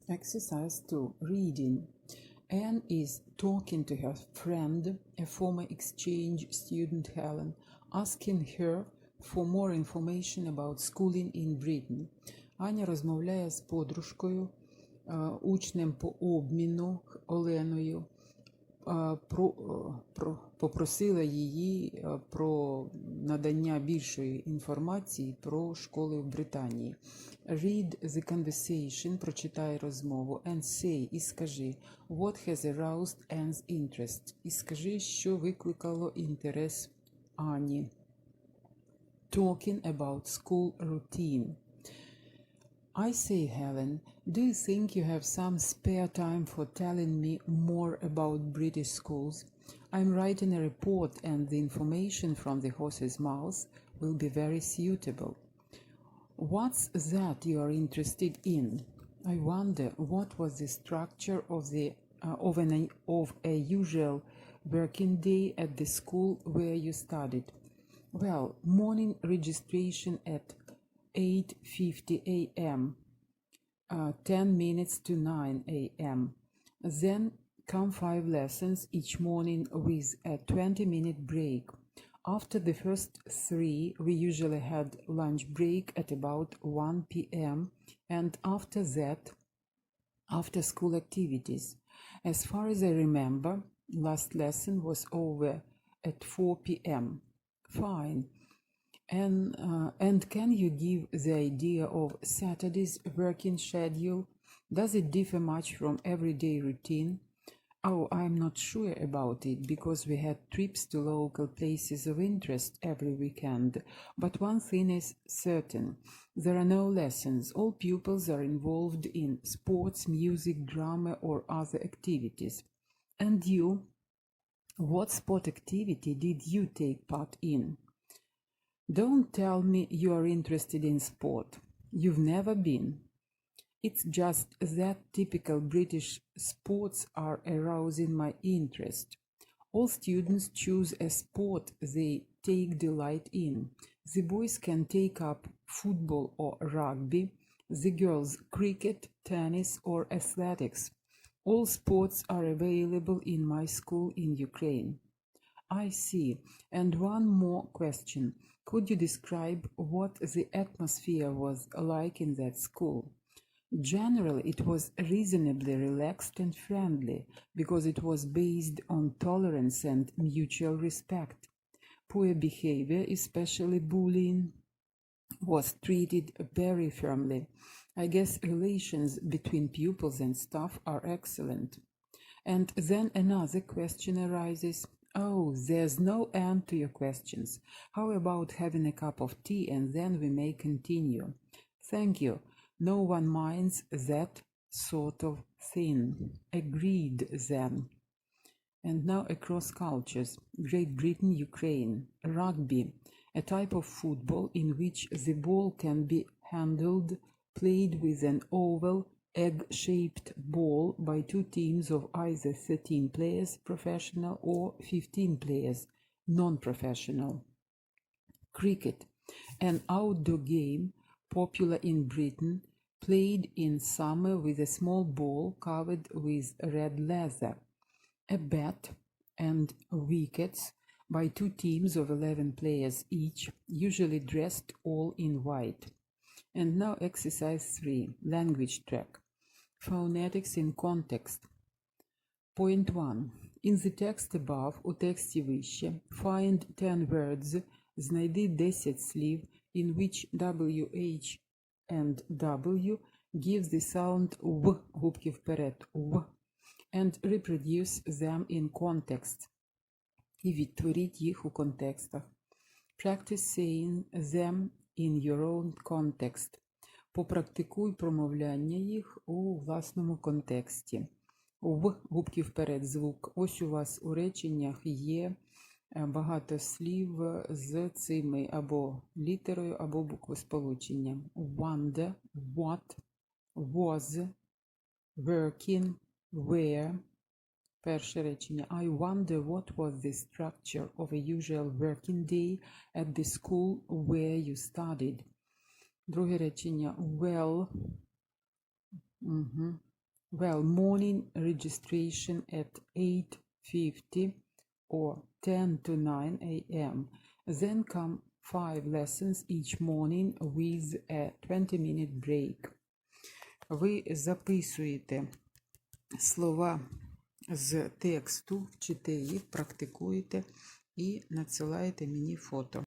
Exercise 2. Reading. Anne is talking to her friend, a former exchange student Helen, asking her for more information about schooling in Britain. Аня розмовляє з подружкою, учнем по обміну Оленою, попросила її про надання більшої інформації про школи в Британії. Read the conversation, прочитай розмову, and say, і скажи, what has aroused Anne's interest, і скажи, що викликало інтерес Ані. Talking about school routine. I say, Helen, do you think you have some spare time for telling me more about British schools? I'm writing a report and the information from the horse's mouth will be very suitable. What's that you are interested in? I wonder what was the structure of a usual working day at the school where you studied. Well, morning registration at 8:50 a.m., 10 minutes to 9 a.m. Then come 5 lessons each morning with a 20-minute break. After the first 3, we usually had lunch break at about 1 p.m. and after that, after school activities. As far as I remember, last lesson was over at 4 p.m. Fine. And can you give the idea of Saturday's working schedule? Does it differ much from everyday routine? Oh, I'm not sure about it because we had trips to local places of interest every weekend. But one thing is certain, there are no lessons. All pupils are involved in sports, music, drama, or other activities. And you, what sport activity did you take part in? Don't tell me you are interested in sport. You've never been. It's just that typical British sports are arousing my interest. All students choose a sport they take delight in. The boys can take up football or rugby, the girls cricket, tennis, or athletics. All sports are available in my school in Ukraine. I see. And one more question. Could you describe what the atmosphere was like in that school? Generally, it was reasonably relaxed and friendly because it was based on tolerance and mutual respect. Poor behavior, especially bullying, was treated very firmly. I guess relations between pupils and staff are excellent. And then another question arises. Oh, there's no end to your questions. How about having a cup of tea and then we may continue? Thank you. No one minds that sort of thing. Agreed then. And now across cultures. Great Britain, Ukraine. Rugby, a type of football in which the ball can be handled, played with an oval, egg-shaped ball by 2 teams of either 13 players, professional, or 15 players, non-professional. Cricket, an outdoor game popular in Britain, played in summer with a small ball covered with red leather. A bat and wickets by 2 teams of 11 players each, usually dressed all in white. And now exercise 3, language track. Phonetics in context. Point 1. In the text above, у тексті вище, find 10 words, знайди 10 слів, in which WH and W gives the sound в, губки вперед, в, and reproduce them in context. І відтворіть їх у контекстах. Practice saying them in your own context. Попрактикуй промовляння їх у власному контексті. В, губки вперед, звук. Ось у вас у реченнях є багато слів з цими або літерою, або буквосполученням. Wonder, what, was, working, where. Перше речення. I wonder what was the structure of a usual working day at the school where you studied. Друге речення. Well, Well, morning registration at 8:50 or 10 to 9 a.m. Then come 5 lessons each morning with a 20-minute break. Ви записуєте слова з тексту, вчите їх, практикуєте і надсилаєте мені фото.